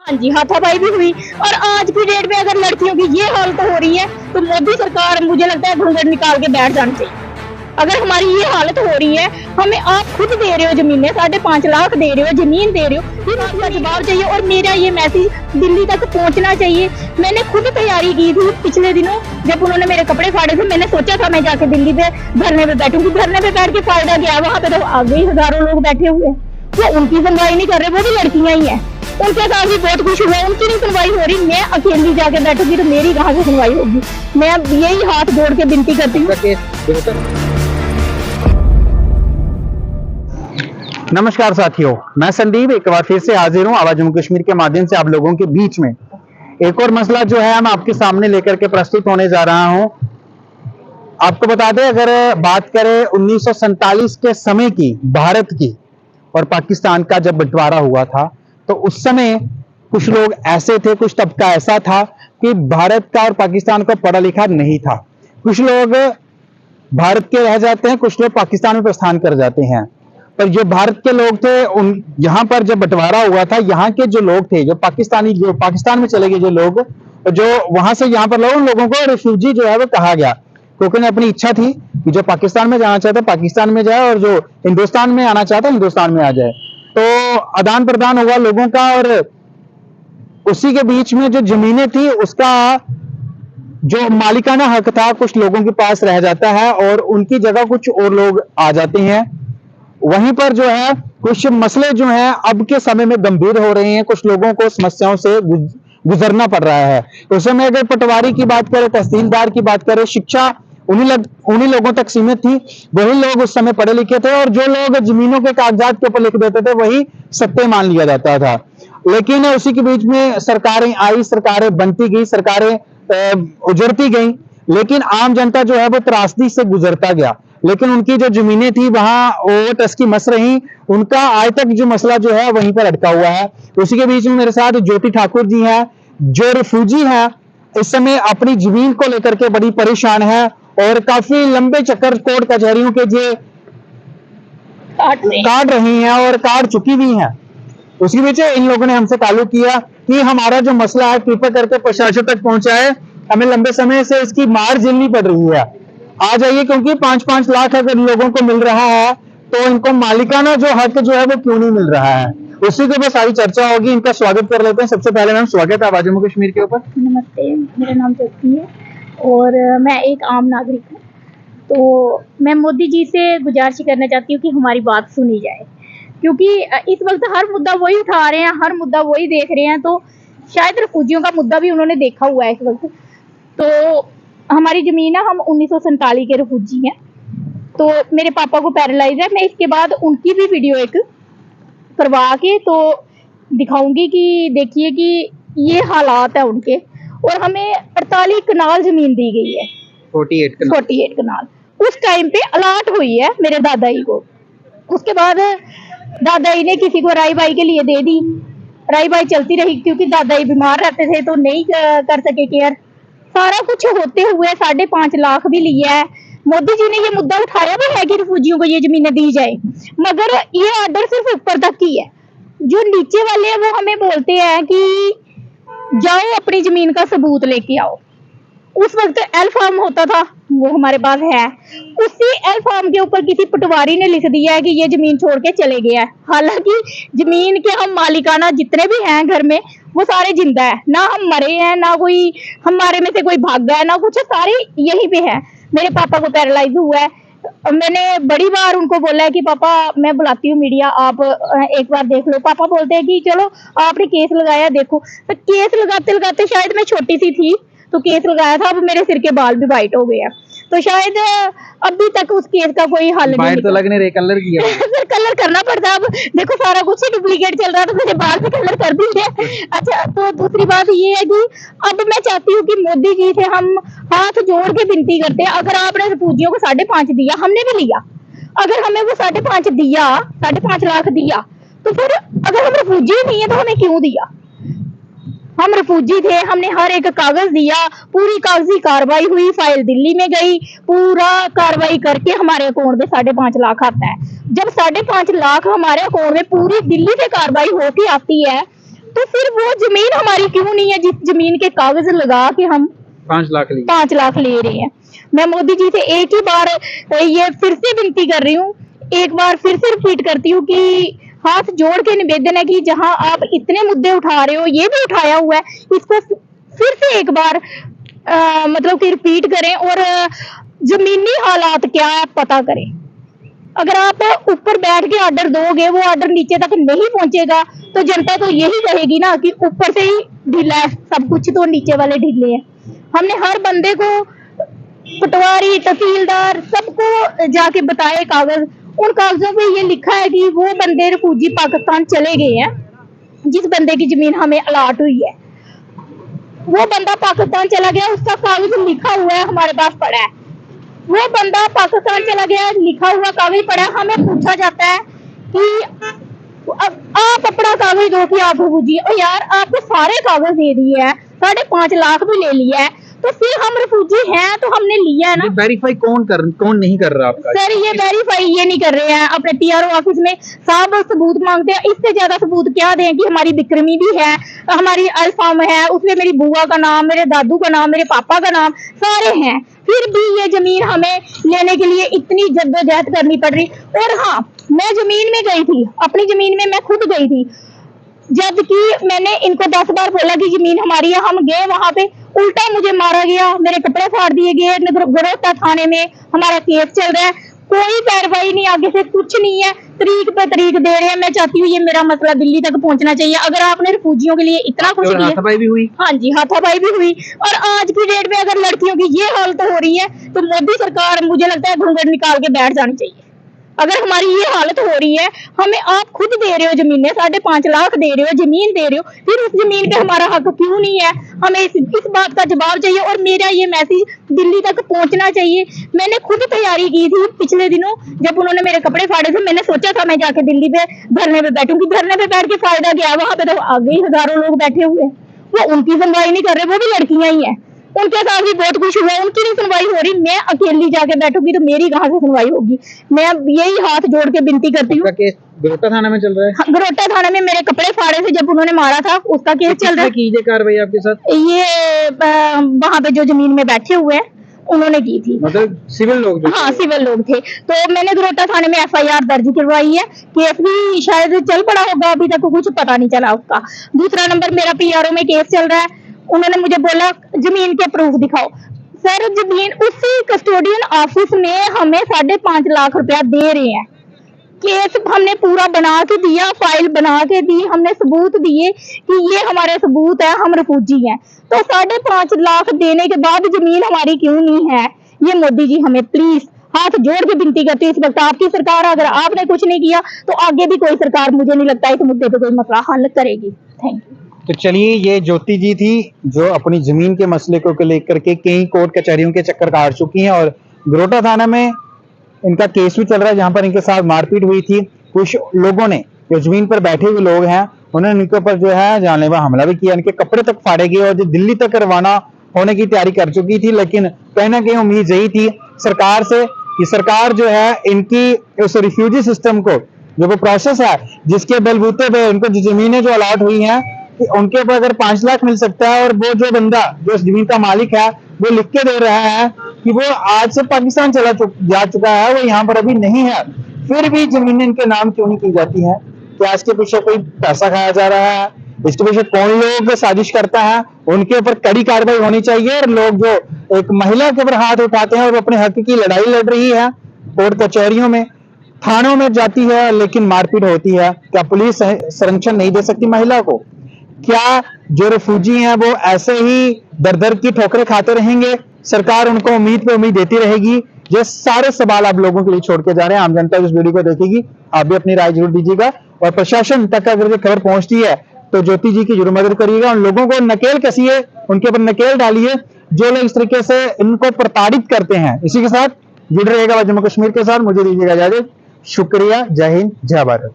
हाँ जी, हाथापाई भी हुई। और आज की डेट में अगर लड़कियों की ये हालत हो रही है तो मोदी सरकार मुझे लगता है घूंघट निकाल के बैठ जानी चाहिए। अगर हमारी ये हालत हो रही है, हमें आप खुद दे रहे हो जमीनें, 5.5 लाख दे रहे हो, जमीन दे रहे हो, फिर आपका जवाब चाहिए। और मेरा ये मैसेज दिल्ली तक पहुंचना चाहिए। मैंने खुद तैयारी की थी पिछले दिनों, जब उन्होंने मेरे कपड़े फाड़े थे, मैंने सोचा था मैं जाके दिल्ली पे धरने पे बैठूंगी। धरने पे बैठ के फायदा क्या, वहां पे तो आगे ही हजारों लोग बैठे हुए हैं, वो उनकी सुनवाई नहीं कर रहे, वो भी लड़कियां ही है। उनके साथ भी बहुत कुछ हुआ, उनकी नहीं सुनवाई हो रही। मैं अकेली जाके बैठूंगी तो मेरी कहाँ से सुनवाई होगी। मैं अब यही हाथ जोड़ के विनती करती हूँ। नमस्कार साथियों, मैं संदीप एक बार फिर से हाजिर हूं आवाज जम्मू कश्मीर के माध्यम से आप लोगों के बीच में। एक और मसला जो है हम आपके सामने लेकर के प्रस्तुत होने जा रहा हूं। आपको बता दें, अगर बात करें 1947 के समय की, भारत की और पाकिस्तान का जब बंटवारा हुआ था, तो उस समय कुछ लोग ऐसे थे, कुछ तबका ऐसा था कि भारत का और पाकिस्तान का पढ़ा लिखा नहीं था। कुछ लोग भारत के रह जाते हैं, कुछ लोग पाकिस्तान में प्रस्थान कर जाते हैं। पर जो भारत के लोग थे, उन यहाँ पर जब बंटवारा हुआ था, यहाँ के जो लोग थे, जो पाकिस्तान में चले गए जो लोग, जो वहां से यहाँ पर लोग, उन लोगों को रिफ्यूजी जो है वो कहा गया, क्योंकि उन्हें अपनी इच्छा थी कि जो पाकिस्तान में जाना चाहता पाकिस्तान में जाए और जो हिंदुस्तान में आना चाहता हिंदुस्तान में आ जाए। तो आदान प्रदान हुआ लोगों का, और उसी के बीच में जो जमीनें थी उसका जो मालिकाना हक था कुछ लोगों के पास रह जाता है और उनकी जगह कुछ और लोग आ जाते हैं। वहीं पर जो है कुछ मसले जो हैं अब के समय में गंभीर हो रहे हैं, कुछ लोगों को समस्याओं से गुजरना पड़ रहा है। उस समय अगर पटवारी की बात करें, तहसीलदार की बात करें, शिक्षा उन्हीं लोगों तक सीमित थी। वही लोग उस समय पढ़े लिखे थे, और जो लोग जमीनों के कागजात के ऊपर लिख देते थे वही सत्य मान लिया जाता था। लेकिन उसी के बीच में सरकारें आई, सरकारें बनती गई, सरकारें उजड़ती गई, लेकिन आम जनता जो है वो त्रासदी से गुजरता गया। लेकिन उनकी जो जमीनें थी वहां वो टस की मस रही, उनका आज तक जो मसला जो है वहीं पर अटका हुआ है। उसी के बीच में मेरे साथ ज्योति ठाकुर जी हैं, जो रिफ्यूजी हैं, इस समय अपनी जमीन को लेकर के बड़ी परेशान है और काफी लंबे चक्कर कोर्ट कचहरियों के जे काट रही हैं और काट चुकी भी हैं। उसी बीच इन लोगों ने हमसे ताल्लुक किया कि हमारा जो मसला है कृपया करके प्रशासन तक पहुंचाए, हमें लंबे समय से इसकी मार झेलनी पड़ रही है। आ जाइए, क्योंकि 5-5 लाख अगर लोगों को मिल रहा है तो इनको मालिकाना जो हक जो है वो क्यों नहीं मिल रहा है, उसी के ऊपर सारी चर्चा होगी। इनका स्वागत कर लेते हैं। सबसे पहले मैम स्वागत है आवाज जम्मू कश्मीर के ऊपर। नमस्ते, मेरा नाम ज्योति है और मैं एक आम नागरिक हूँ। तो मैं मोदी जी से गुजारिश करना चाहती हूँ कि हमारी बात सुनी जाए, क्योंकि इस वक्त हर मुद्दा वही उठा रहे हैं, हर मुद्दा वही देख रहे हैं। तो शायद रिफ्यूजियों का मुद्दा भी उन्होंने देखा हुआ है इस वक्त। तो हमारी जमीन है, हम 1947 के रिफ्यूजी हैं। तो मेरे पापा को पैरालाइज है, मैं इसके बाद उनकी भी वीडियो एक करवा के तो दिखाऊंगी कि देखिए कि ये हालात है उनके। और हमें 48 कनाल जमीन दी गई है, 48 कनाल उस टाइम पे अलाट हुई है मेरे दादाई को। उसके बाद दादाई ने किसी को राई बाई के लिए दे दी, राई बाई चलती रही, क्योंकि दादाई बीमार रहते थे तो नहीं कर सके केयर। सारा कुछ होते हुए 5.5 लाख भी लिया है। मोदी जी ने ये मुद्दा उठाया भी है कि रिफ्यूजियों को ये जमीनें दी जाए, मगर ये ऑर्डर सिर्फ ऊपर तक ही है। जो नीचे वाले हैं वो हमें बोलते हैं कि जाओ अपनी जमीन का सबूत लेके आओ। उस वक्त एल फॉर्म होता था, वो हमारे पास है। उसी एल फॉर्म के ऊपर किसी पटवारी ने लिख दिया है कि ये जमीन छोड़ के चले गया है। हालांकि जमीन के हम मालिकाना जितने भी हैं घर में वो सारे जिंदा है, ना हम मरे हैं, ना कोई हमारे में से कोई भागा है, ना कुछ, सारे यहीं पे है। मेरे पापा को पैरालाइज हुआ है। मैंने बड़ी बार उनको बोला है कि पापा मैं बुलाती हूँ मीडिया, आप एक बार देख लो। पापा बोलते हैं कि चलो आपने केस लगाया देखो। तो केस लगाते लगाते शायद मैं छोटी सी थी तो केस लगाया था, अब मेरे सिर के बाल भी वाइट हो गए हैं। तो शायद अभी तक उस केस का कोई हल नहीं। तो लगने रहे, कलर किया फिर कलर करना पड़ता। अब देखो सारा कुछ डुप्लीकेट चल रहा था, मेरे बाल भी कलर कर दिए। अच्छा, तो दूसरी बात ये है कि अब मैं चाहती हूँ कि मोदी जी से हम हाथ जोड़ के विनती करते हैं, अगर आपने रिफ्यूजियों को 5.5 दिया, हमने भी लिया, अगर हमें वो 5.5 दिया, 5.5 लाख दिया, तो फिर अगर हम रिफ्यूजी नहीं है तो हमें क्यों दिया? हम रिफ्यूजी थे, हमने हर एक कागज दिया, पूरी कागजी कार्रवाई हुई, फाइल दिल्ली में गई, पूरा कार्रवाई करके हमारे अकाउंट में 5.5 लाख आता है। जब 5.5 लाख हमारे अकाउंट में पूरी दिल्ली से कार्रवाई होके आती है तो फिर वो जमीन हमारी क्यों नहीं है, जिस जमीन के कागज लगा के हम 5 लाख ले रहे हैं। मैं मोदी जी से एक ही बार ये फिर से विनती कर रही हूँ, एक बार फिर से रिपीट करती हूँ कि हाथ जोड़ के निवेदन है कि जहां आप इतने मुद्दे उठा रहे हो, ये भी उठाया हुआ है, इसको फिर से एक बार मतलब कि रिपीट करें और जमीनी हालात क्या है पता करें। अगर आप ऊपर बैठ के ऑर्डर दोगे, वो ऑर्डर नीचे तक नहीं पहुंचेगा, तो जनता तो यही कहेगी ना कि ऊपर से ही ढीला है सब कुछ, तो नीचे वाले ढीले हैं। हमने हर बंदे को, पटवारी, तहसीलदार, सबको जाके बताए कागज, उन कागजों पे ये लिखा है कि वो बंदे रिफ्यूजी पाकिस्तान चले गए हैं, जिस बंदे की जमीन हमें अलाट हुई है वो बंदा पाकिस्तान चला गया, उसका कागज लिखा हुआ है, हमारे पास पड़ा है। वो बंदा पाकिस्तान चला गया, लिखा हुआ कागज पड़ा है, हमें पूछा जाता है कि आप अपना कागज दो कि आप रिफ्यूजी, और यार आपको सारे कागज दे दिए हैं, 5.5 लाख भी ले लिया है, तो फिर हम रिफ्यूजी हैं तो हमने लिया है ना। वेरीफाई कौन नहीं कर रहा आपका? सर ये वेरीफाई ये नहीं कर रहे हैं, अपने टीआरओ ऑफिस में साहब सबूत मांगते हैं, इससे ज्यादा सबूत क्या दें कि हमारी बिक्रमी भी है, हमारी अल्फाम है, उसमें मेरी बुआ का नाम, मेरे दादू का नाम, मेरे पापा का नाम सारे हैं, फिर भी ये जमीन हमें लेने के लिए इतनी जद्दोजहद करनी पड़ रही। और हाँ, मैं जमीन में गई थी, अपनी जमीन में मैं खुद गई थी, जबकि मैंने इनको 10 बार बोला कि जमीन हमारी है, हम गए वहां पे, उल्टा मुझे मारा गया, मेरे कपड़े फाड़ दिए गए, गरोटा थाने में हमारा केस चल रहा है, कोई कार्रवाई नहीं, आगे से कुछ नहीं है, तरीक पे तरीक दे रहे हैं। मैं चाहती हूँ ये मेरा मसला दिल्ली तक पहुंचना चाहिए। अगर आपने रिफ्यूजियों के लिए इतना कुछ किया, हाथापाई भी हुई? हाँ जी, हाथापाई भी हुई। और आज की डेट में अगर लड़कियों की ये हालत हो रही है तो मोदी सरकार मुझे लगता है घूंघट निकाल के बैठ जानी चाहिए। अगर हमारी ये हालत हो रही है, हमें आप खुद दे रहे हो जमीनें, 5.5 लाख दे रहे हो, जमीन दे रहे हो, फिर उस जमीन पे हमारा हक क्यों नहीं है? हमें इस बात का जवाब चाहिए और मेरा ये मैसेज दिल्ली तक पहुंचना चाहिए। मैंने खुद तैयारी की थी पिछले दिनों, जब उन्होंने मेरे कपड़े फाड़े थे, मैंने सोचा था मैं जाके दिल्ली पे धरने पे बैठूंगी। धरने पे बैठ के फायदा गया, वहां पे तो आगे ही हजारों लोग बैठे हुए, वो उनकी सुनवाई नहीं कर रहे, वो भी लड़कियां ही है, उनके साथ भी बहुत कुछ हुआ, उनकी नहीं सुनवाई हो रही। मैं अकेली जाके बैठूंगी तो मेरी कहाँ से सुनवाई होगी? मैं यही हाथ जोड़ के विनती करती हूँ। गरोटा थाना में चल रहा है? हाँ, गरोटा थाना में मेरे कपड़े फाड़े थे जब उन्होंने मारा था, उसका केस चल रहा है। की कार्रवाई आपके साथ? ये वहां पे जो जमीन में बैठे हुए हैं उन्होंने की थी, मतलब सिविल लोग? हाँ सिविल लोग थे। तो मैंने गरोटा थाने में FIR दर्ज करवाई है, केस भी शायद चल पड़ा होगा, अभी तक कुछ पता नहीं चला उसका। दूसरा नंबर मेरा PRO में केस चल रहा है, उन्होंने मुझे बोला जमीन के प्रूफ दिखाओ। सर जमीन उसी कस्टोडियन ऑफिस में हमें 5.5 लाख रुपया दे रहे हैं, केस हमने पूरा बना के दिया, फाइल बना के दी, हमने सबूत दिए कि ये हमारे सबूत है, हम रिफ्यूजी हैं। तो 5.5 लाख देने के बाद जमीन हमारी क्यों नहीं है? ये मोदी जी हमें प्लीज हाथ जोड़ के विनती करती है, इस वक्त आपकी सरकार, अगर आपने कुछ नहीं किया तो आगे भी कोई सरकार मुझे नहीं लगता इस मुद्दे पे कोई मसला हल करेगी। Thank you. तो चलिए, ये ज्योति जी थी जो अपनी जमीन के मसले को लेकर के कई कोर्ट कचहरियों के चक्कर काट चुकी हैं, और गरोटा थाना में इनका केस भी चल रहा है जहां पर इनके साथ मारपीट हुई थी। कुछ लोगों ने, जो जमीन पर बैठे हुए लोग हैं, उन्होंने इनके ऊपर जो है जानलेवा हमला भी किया, इनके कपड़े तक फाड़े गए और जो दिल्ली तक रवाना होने की तैयारी कर चुकी थी। लेकिन कहीं ना कहीं उम्मीद यही थी सरकार से कि सरकार जो है इनकी उस रिफ्यूजी सिस्टम को, जो वो प्रोसेस है जिसके बलबूते पे उनको जो जमीनें जो अलॉट हुई हैं, कि उनके ऊपर अगर 5 लाख मिल सकता है, और वो जो बंदा जो इस जमीन का मालिक है वो लिख के दे रहा है कि वो आज से पाकिस्तान जा चुका है, वो यहाँ पर अभी नहीं है, फिर भी जमीनें इनके नाम क्यों नहीं की जाती हैं? क्या इसके पीछे कोई पैसा खाया जा रहा है? इसके पीछे कौन लोग साजिश करता है? उनके ऊपर कड़ी कार्रवाई होनी चाहिए। और लोग जो एक महिला के ऊपर हाथ उठाते हैं और वो अपने हक की लड़ाई लड़ रही है, कोर्ट कचहरियों में, थानों में जाती है, लेकिन मारपीट होती है, क्या पुलिस संरक्षण नहीं दे सकती महिला को? क्या जो रिफ्यूजी हैं वो ऐसे ही दर दर की ठोकरें खाते रहेंगे? सरकार उनको उम्मीद पे उम्मीद देती रहेगी? ये सारे सवाल आप लोगों के लिए छोड़ के जा रहे हैं। आम जनता इस वीडियो को देखेगी, आप भी अपनी राय जरूर दीजिएगा, और प्रशासन तक अगर ये खबर पहुंचती है तो ज्योति जी की जरूर मदद करिएगा। उन लोगों को नकेल कसिए, उनके ऊपर नकेल डालिए जो लोग इस तरीके से इनको प्रताड़ित करते हैं। इसी के साथ जुड़े रहेगा जम्मू कश्मीर के साथ। मुझे दीजिएगा इजाजत। शुक्रिया। जय हिंद, जय भारत।